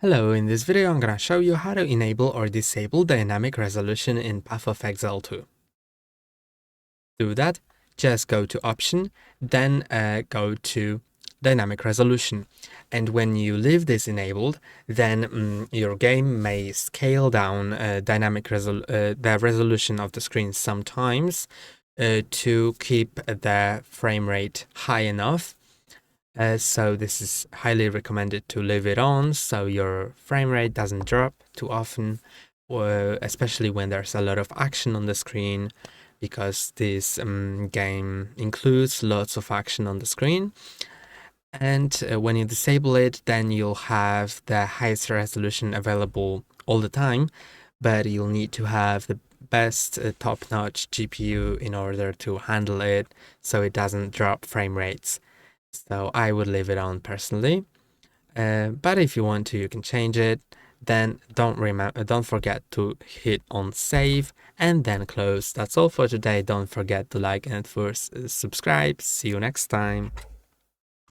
Hello, in this video I'm gonna show you how to enable or disable dynamic resolution in Path of Exile 2. To do that, just go to Option, then go to Dynamic Resolution. And when you leave this enabled, then your game may scale down the resolution of the screen sometimes to keep the frame rate high enough. So this is highly recommended to leave it on so your frame rate doesn't drop too often, especially when there's a lot of action on the screen, because this game includes lots of action on the screen. And when you disable it, then you'll have the highest resolution available all the time, but you'll need to have the best top-notch GPU in order to handle it so it doesn't drop frame rates. So I would leave it on personally, but if you want to, you can change it. Then don't forget to hit on save and then close. That's all for today. Don't forget to like and subscribe. See you next time.